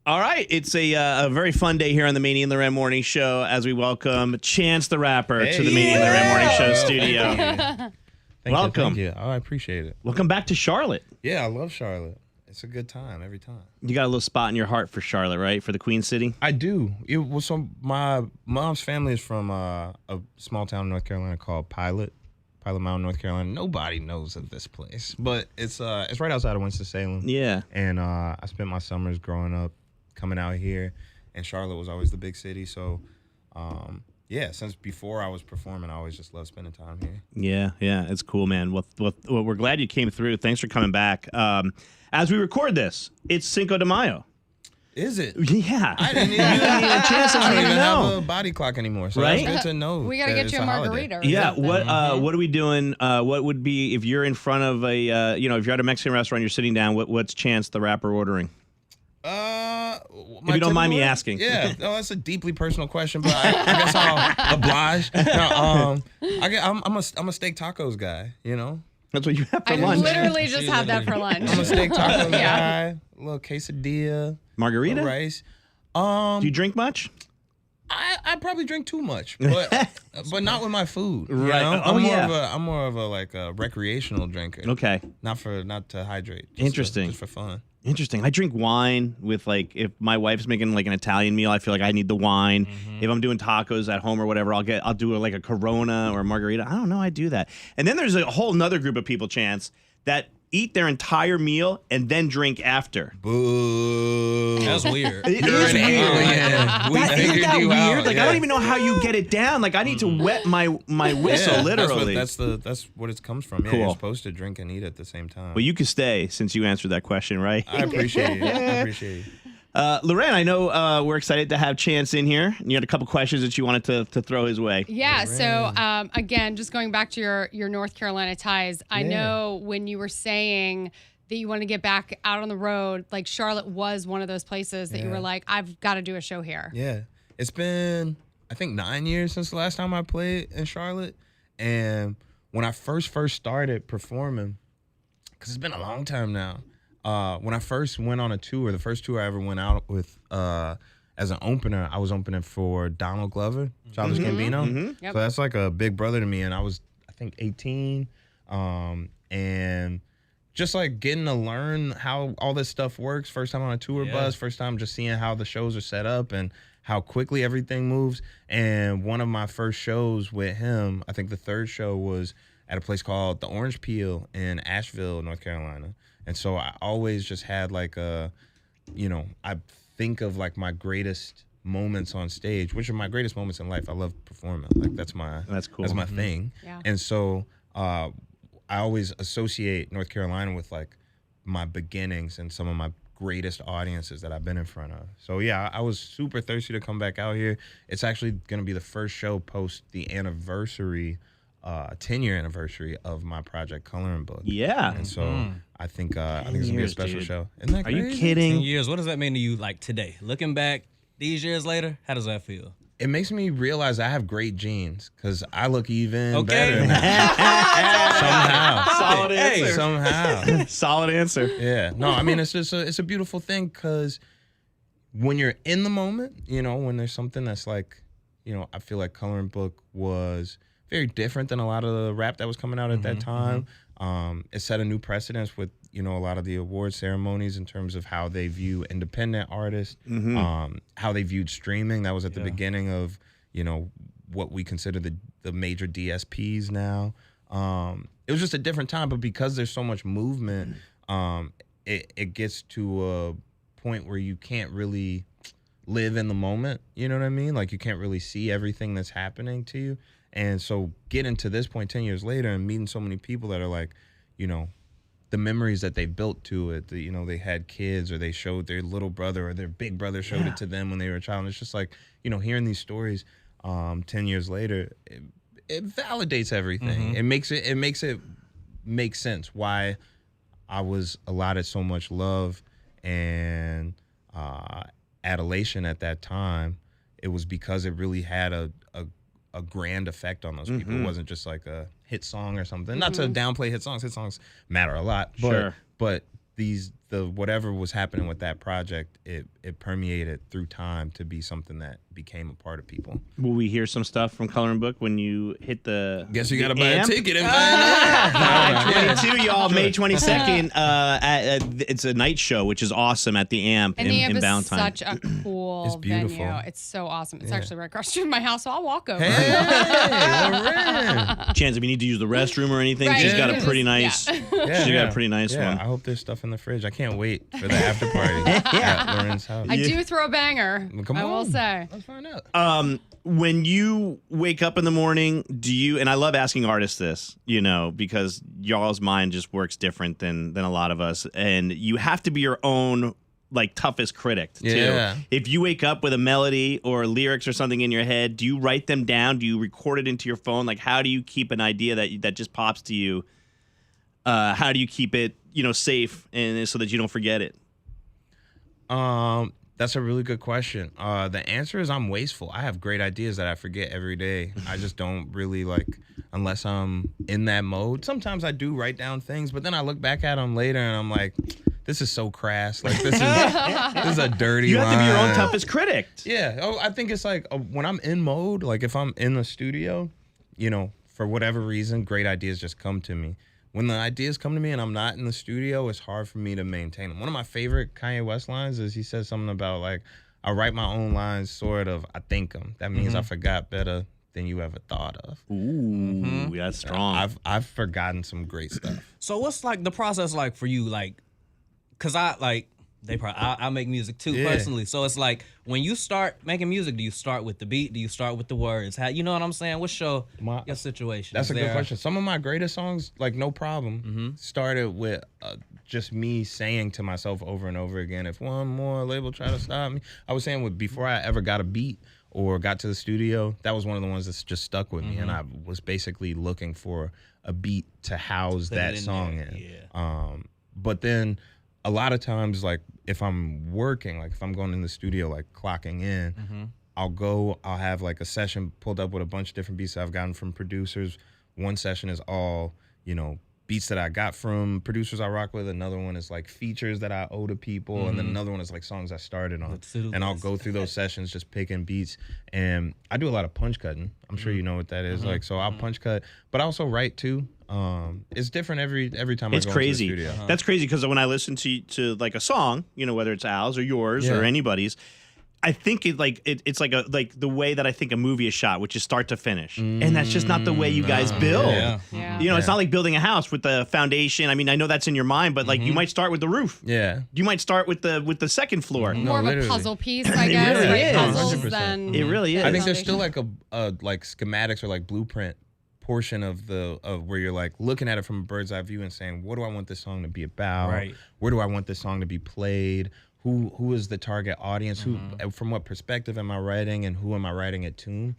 All right, it's a very fun day here on the Maney LauRen Morning Show as we welcome Chance the Rapper to the Maney LauRen Morning Show studio. Welcome. Thank you. Oh, I appreciate it. Welcome back to Charlotte. Yeah, I love Charlotte. It's a good time every time. You got a little spot in your heart for Charlotte, right? For the Queen City? I do. My mom's family is from a small town in North Carolina called Pilot Mountain, North Carolina. Nobody knows of this place, but it's right outside of Winston-Salem. Yeah. And I spent my summers growing up coming out here, and Charlotte was always the big city. So, yeah, since before I was performing, I always just loved spending time here. Yeah, it's cool, man. Well, we're glad you came through. Thanks for coming back. As we record this, it's Cinco de Mayo. Is it? Yeah. I didn't even, I don't even have a body clock anymore, so right? That's good to know. We got to get you a margarita. Yeah. What are we doing? What would be if you're in front of a if you're at a Mexican restaurant, you're sitting down. What's Chance the Rapper ordering? If you don't mind me asking. Yeah, no, that's a deeply personal question, but I guess I'll oblige. No, I'm a steak tacos guy. You know, that's what you have for I lunch. literally just had that for lunch. I'm a steak tacos guy. A little quesadilla, margarita, rice. Do you drink much? I probably drink too much, but not with my food. You Right. know? Oh, I'm more of a like a recreational drinker. Okay. Not to hydrate. Interesting. Just for fun. Interesting. I drink wine with if my wife's making like an Italian meal, I feel like I need the wine. If I'm doing tacos at home or whatever, I'll do like a Corona or a margarita. I don't know. I do that. And then there's a whole nother group of people, Chance, that eat their entire meal and then drink after. Boo. That's weird. It is weird. Isn't that weird? Out. Like, yeah. I don't even know how you get it down. Like, I need to wet my whistle, literally. That's what it comes from. Yeah, Cool. You're supposed to drink and eat at the same time. Well, you could stay since you answered that question, right? I appreciate it. I appreciate it. LauRen, I know we're excited to have Chance in here. You had a couple questions that you wanted to throw his way. Yeah, so again, just going back to your North Carolina ties, I know when you were saying that you want to get back out on the road, like Charlotte was one of those places that you were like, I've got to do a show here. Yeah. It's been, I think, 9 years since the last time I played in Charlotte. And when I first started performing, because it's been a long time now, when I first went on a tour, the first tour I ever went out with as an opener, I was opening for Donald Glover, Childish Gambino. Yep. So that's like a big brother to me. And I was, I think, 18. And just like getting to learn how all this stuff works. First time on a tour bus, first time just seeing how the shows are set up and how quickly everything moves. And one of my first shows with him, I think the third show was at a place called the Orange Peel in Asheville, North Carolina. And so I always just had like I think of like my greatest moments on stage, which are my greatest moments in life. I love performing. Like that's cool. That's my thing. Yeah. And so I always associate North Carolina with like my beginnings and some of my greatest audiences that I've been in front of. So yeah, I was super thirsty to come back out here. It's actually going to be the first show post the anniversary 10-year anniversary of my project Coloring Book. Yeah. And so I think it's going to be a special show. Isn't that Are crazy? you kidding? 10 years. What does that mean to you, like, today? Looking back these years later, how does that feel? It makes me realize I have great genes because I look even better now. Somehow. Solid answer. Somehow. Solid answer. Yeah. No, I mean, it's just it's a beautiful thing because when you're in the moment, when there's something that's like, I feel like Coloring Book was very different than a lot of the rap that was coming out at that time. It set a new precedence with, a lot of the award ceremonies in terms of how they view independent artists, how they viewed streaming. That was at the beginning of, what we consider the major DSPs now. It was just a different time, but because there's so much movement, it gets to a point where you can't really live in the moment. You know what I mean? Like you can't really see everything that's happening to you. And so getting to this point 10 years later and meeting so many people that are like, the memories that they built to it, they had kids or they showed their little brother or their big brother showed it to them when they were a child. And it's just like, hearing these stories 10 years later, it validates everything. It makes it make sense why I was allotted so much love and adulation at that time. It was because it really had a grand effect on those people. It wasn't just like a hit song or something. Not to downplay hit songs. Hit songs matter a lot. But, Sure. But these whatever was happening with that project, it permeated through time to be something that became a part of people. Will we hear some stuff from Coloring Book when you hit the? Guess you got to the buy amp? a ticket and find out. 22, y'all, May 22nd. It's a night show, which is awesome at the Amp And in, the Amp in is Valentine. such a cool It's beautiful. venue. It's so awesome. It's actually right across the street from my house, so I'll walk over. Hey, LauRen. Chance, if you need to use the restroom or anything, Right. she's got a Yeah. pretty nice. Yeah. She's got a pretty nice yeah, one. I hope there's stuff in the fridge. I can't wait for the after party at Lauren's house. I do throw a banger. Come I will on. say. Let's find out. When you wake up in the morning, do you, and I love asking artists this, you know, because y'all's mind just works different than a lot of us, and you have to be your own like toughest critic too. Yeah. If you wake up with a melody or lyrics or something in your head, do you write them down? Do you record it into your phone? Like, how do you keep an idea that just pops to you? How do you keep it, you know, safe and so that you don't forget it? That's a really good question. The answer is I'm wasteful. I have great ideas that I forget every day. I just don't really like, unless I'm in that mode. Sometimes I do write down things, but then I look back at them later and I'm like, this is so crass. Like this is a dirty You have to be your own line. toughest critic. Yeah. Oh, I think it's like when I'm in mode, like if I'm in the studio, you know, for whatever reason, great ideas just come to me. When the ideas come to me and I'm not in the studio, it's hard for me to maintain them. One of my favorite Kanye West lines is he says something about like, I write my own lines, sort of, I think them. That means I forgot better than you ever thought of. Ooh, that's strong. I've forgotten some great stuff. So what's like the process like for you? Like, cause I make music too personally. So it's like when you start making music, do you start with the beat? Do you start with the words? How, you know what I'm saying? What's your situation? That's Is a good there- question. Some of my greatest songs, like No Problem, started with just me saying to myself over and over again, if one more label try to stop me. I was saying before I ever got a beat or got to the studio, that was one of the ones that's just stuck with me. And I was basically looking for a beat to house Put it that in song there, in. yeah. But then a lot of times, like if I'm working, like if I'm going in the studio, like clocking in, I'll have like a session pulled up with a bunch of different beats that I've gotten from producers. One session is all, you know, beats that I got from producers I rock with. Another one is like features that I owe to people. And then another one is like songs I started on. And I'll go through those sessions just picking beats. And I do a lot of punch cutting. I'm sure you know what that is. Like, so I'll punch cut, but I also write too. It's different every time It's I go crazy. into the studio. That's crazy because when I listen to like a song, you know, whether it's Al's or yours or anybody's, I think it's like the way that I think a movie is shot, which is start to finish, and that's just not the way you guys build. Yeah. You know, it's not like building a house with the foundation. I mean, I know that's in your mind, but like you might start with the roof. Yeah. You might start with the second floor. More of literally. a puzzle piece, I guess. really like is. puzzles 100%. than It really is. I think there's still foundation. like a like schematics or like blueprint portion of where you're like looking at it from a bird's eye view and saying, what do I want this song to be about? Right. Where do I want this song to be played? Who is the target audience? Who, from what perspective am I writing, and who am I writing it to?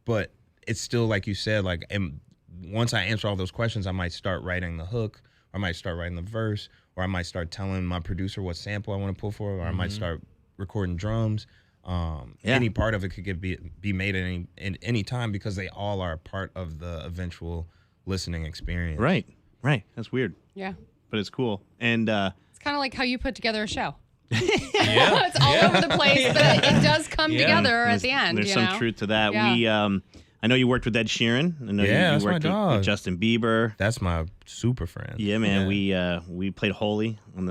But it's still like you said, like, and once I answer all those questions, I might start writing the hook, or I might start writing the verse, or I might start telling my producer what sample I want to pull for, or I might start recording drums. Any part of it could be made at any time because they all are a part of the eventual listening experience. Right. That's weird, Yeah. but it's cool. And It's kind of like how you put together a show. It's all over the place, but it does come together at the end. there's you some know? truth to that. Yeah. We I know you worked with Ed Sheeran. I know you that's my worked with dog. Justin Bieber. That's my super friend. Yeah, man. We played Holy on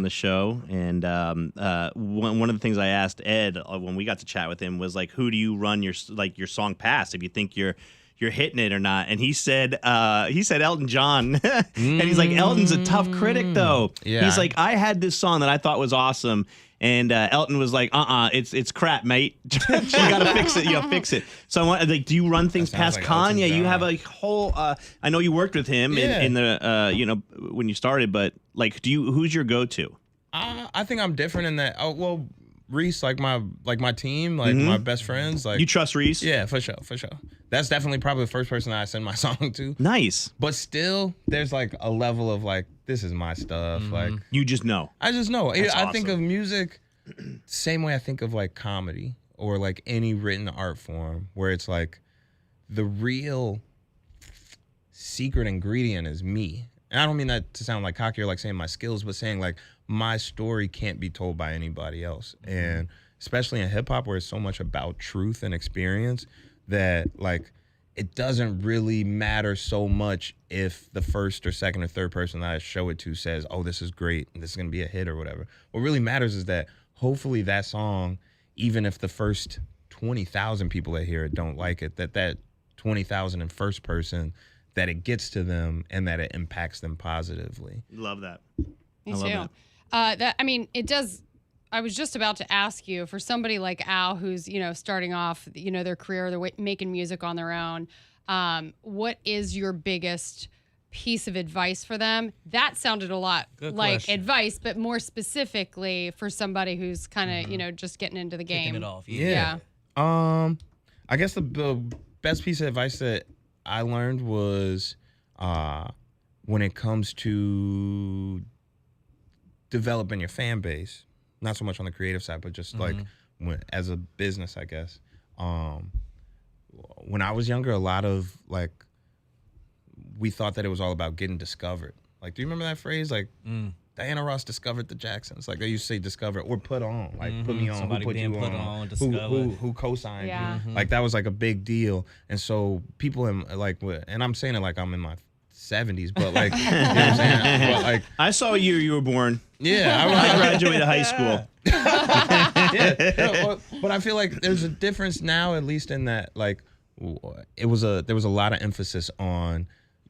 the show, and one of the things I asked Ed when we got to chat with him was like, who do you run your song past if you think you're hitting it or not? And he said Elton John, and he's like, Elton's a tough critic though. Yeah. He's like, I had this song that I thought was awesome. And Elton was like, it's crap, mate. You gotta fix it. You gotta fix it. So I want, like, do you run things That sounds past like Elton Kanye? You John. have a whole. I know you worked with him in the when you started, but like, who's your go-to? I think I'm different in that. Oh well, Reese, like my team, like my best friends, like You trust Reese? Yeah, for sure. That's definitely probably the first person I send my song to. Nice. But still, there's like a level of like, this is my stuff. Like, You just know. I just know. That's I think awesome. of music same way I think of like comedy or like any written art form, where it's like the real secret ingredient is me. and I don't mean that to sound like cocky or like saying my skills, but saying like my story can't be told by anybody else. And especially in hip hop where it's so much about truth and experience that like it doesn't really matter so much if the first or second or third person that I show it to says, oh, this is great, and this is going to be a hit or whatever. What really matters is that hopefully that song, even if the first 20,000 people that hear it don't like it, that 20,000 in first person, that it gets to them and that it impacts them positively. Love that. Me I love too. I mean, it does. I was just about to ask you, for somebody like Al, who's, you know, starting off, you know, their career, they're making music on their own. What is your biggest piece of advice for them? That sounded a lot Good like question. advice, but more specifically for somebody who's kind of, you know, just getting into the game. Kicking it off. Yeah. I guess the best piece of advice that I learned was when it comes to developing your fan base, not so much on the creative side, but just like as a business, I guess. When I was younger, a lot of like, we thought that it was all about getting discovered. Like, do you remember that phrase? Like, Diana Ross discovered the Jacksons. Like, they used to say discover or put on. Like, put me on. Somebody who put being you put on? discovered. Who co-signed Yeah. you? Like, that was like a big deal. And so people in like, and I'm saying it like I'm in my 70s, but like, you know what I'm saying? But like, I saw you were born. yeah, I graduated high school. but I feel like there's a difference now, at least in that, like, there was a lot of emphasis on,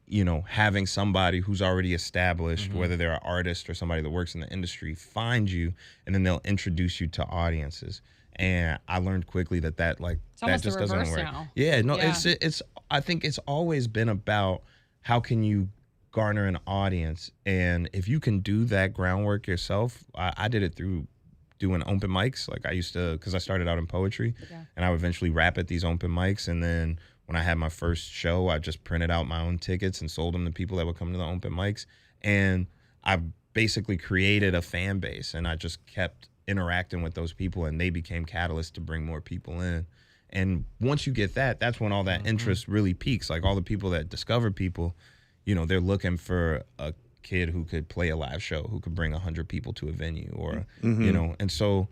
you know, having somebody who's already established, whether they're an artist or somebody that works in the industry, find you, and then they'll introduce you to audiences. And I learned quickly that like It's that almost just the doesn't reverse work. now. Yeah, no, Yeah. it's I think it's always been about how can you garner an audience, and if you can do that groundwork yourself. I did it through doing open mics. Like I used to, because I started out in poetry, and I would eventually rap at these open mics, and then when I had my first show, I just printed out my own tickets and sold them to people that would come to the open mics, and I basically created a fan base, and I just kept interacting with those people, and they became catalysts to bring more people in. And once you get that, that's when all that interest really peaks. Like all the people that discover people, you know, they're looking for a kid who could play a live show, who could bring 100 people to a venue, or you know. And so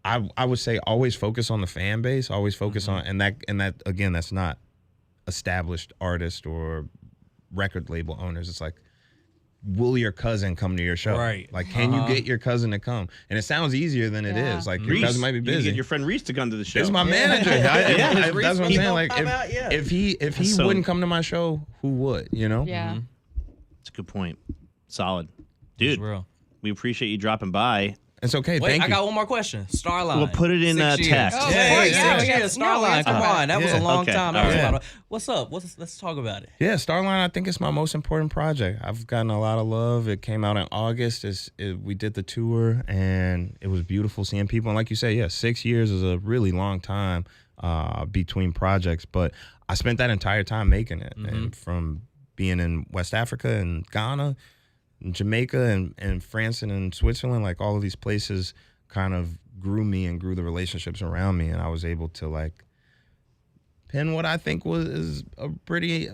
I would say always focus on the fan base, always focus on, and that again, that's not established artists or record label owners. It's like, will your cousin come to your show? Right. Like, can you get your cousin to come? And it sounds easier than it Yeah. is. Like, your cousin might be You can busy. get your friend Reese to come to the show. This is my manager. That's what I'm saying. Like, Come out, yeah. if he So- wouldn't come to my show, who would? You know? Yeah. That's a good point. Solid. It's Dude, real. we appreciate you dropping by. It's okay. Wait, Thank I you. got one more question. Starline. We'll put it in 6 years. text. Oh, Yeah, boy, yeah, yeah, we 6 got- years. no, we Starline. got Come time. on, that was a Yeah. long Okay, time. all That was right. about what's up? Let's talk about it. Yeah, Starline, I think it's my most important project. I've gotten a lot of love. It came out in August. We did the tour, and it was beautiful seeing people. And like you say, yeah, 6 years is a really long time between projects. But I spent that entire time making it. And from being in West Africa and Ghana and Jamaica and France and in Switzerland, like all of these places kind of grew me and grew the relationships around me. And I was able to like pen what I think is a pretty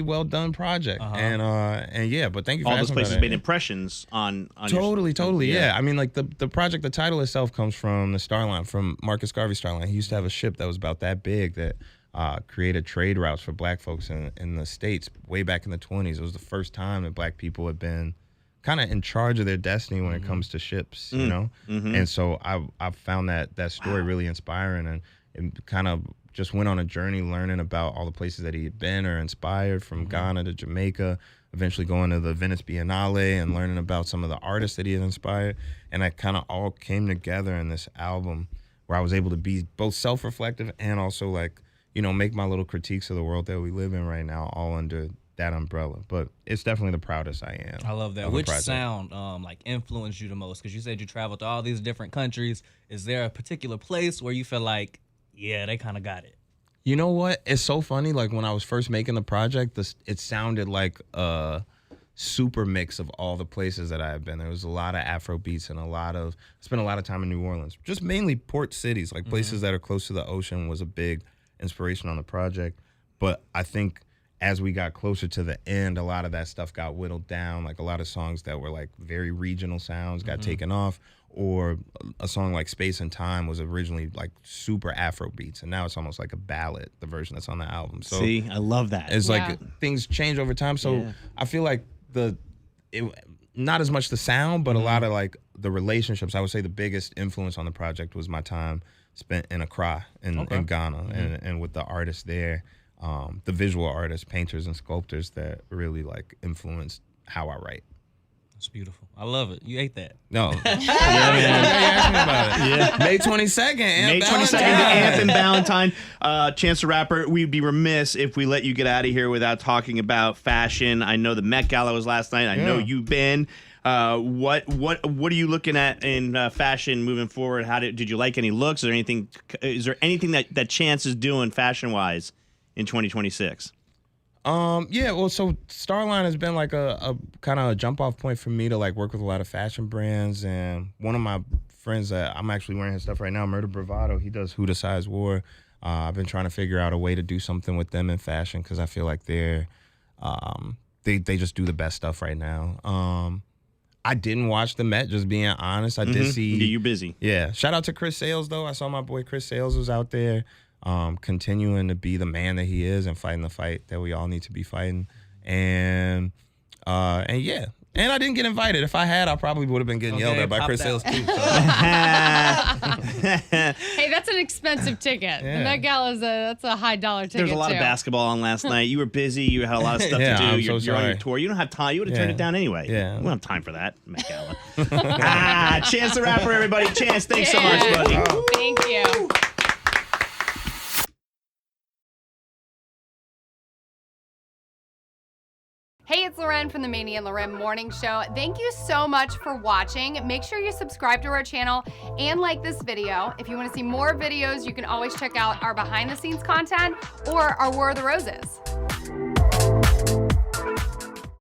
well done project. And yeah, but thank you for All those asking places about made it. impressions on your... Totally, yeah. I mean, like the project, the title itself comes from the Starline, from Marcus Garvey's Starline. He used to have a ship that was about that big that created trade routes for black folks in the States way back in the 20s. It was the first time that black people had been kind of in charge of their destiny when it comes to ships, you know? And so I found that story really inspiring, and it kind of just went on a journey learning about all the places that he had been or inspired, from Ghana to Jamaica, eventually going to the Venice Biennale and learning about some of the artists that he had inspired. And that kind of all came together in this album where I was able to be both self-reflective and also like, you know, make my little critiques of the world that we live in right now all under that umbrella. But it's definitely the proudest I am. I love that. of a Which project. sound like influenced you the most? Because you said you traveled to all these different countries. Is there a particular place where you feel like, yeah, they kind of got it? You know what? It's so funny. Like when I was first making the project, it sounded like a super mix of all the places that I had been. There was a lot of Afro beats and I spent a lot of time in New Orleans, just mainly port cities, like places that are close to the ocean was a big inspiration on the project. But I think as we got closer to the end, a lot of that stuff got whittled down. Like a lot of songs that were like very regional sounds got taken off, or a song like Space and Time was originally like super Afro beats, and now it's almost like a ballad, the version that's on the album. So See, I love that. it's like things change over time. So I feel like not as much the sound, but a lot of like the relationships. I would say the biggest influence on the project was my time spent in Accra in Ghana, and with the artists there, the visual artists, painters and sculptors that really like influenced how I write. It's beautiful. I love it. You ate that. No. Yeah, man. You asked me about it. Yeah. May 22nd. May 22nd, Anthem Valentine. Chance the Rapper, we'd be remiss if we let you get out of here without talking about fashion. I know the Met Gala was last night. I know you've been. What are you looking at in fashion moving forward? Did you like any looks? Is there anything that Chance is doing fashion wise in 2026? Yeah, well, so Starline has been like a kind of a jump off point for me to like work with a lot of fashion brands. And one of my friends that I'm actually wearing his stuff right now, Murder Bravado, he does Who Decides War. I've been trying to figure out a way to do something with them in fashion, because I feel like they just do the best stuff right now. I didn't watch the Met, just being honest. I did see. Yeah, you're busy. Yeah. Shout out to Chris Sales, though. I saw my boy Chris Sales was out there. Continuing to be the man that he is and fighting the fight that we all need to be fighting. And yeah. And I didn't get invited. If I had, I probably would have been getting yelled at by Chris Sales too. So. Hey, that's an expensive ticket. The Met Gala that's a high dollar ticket. There's a lot of basketball on last night. You were busy. You had a lot of stuff to do. You're on your tour. You don't have time. You would have turned it down anyway. Yeah. We don't have time for that, Met Gala. Chance the Rapper, everybody. Chance, thanks so much, buddy. Thank you. Hey, it's LauRen from the Maney LauRen Morning Show. Thank you so much for watching. Make sure you subscribe to our channel and like this video. If you want to see more videos, you can always check out our behind the scenes content or our War of the Roses.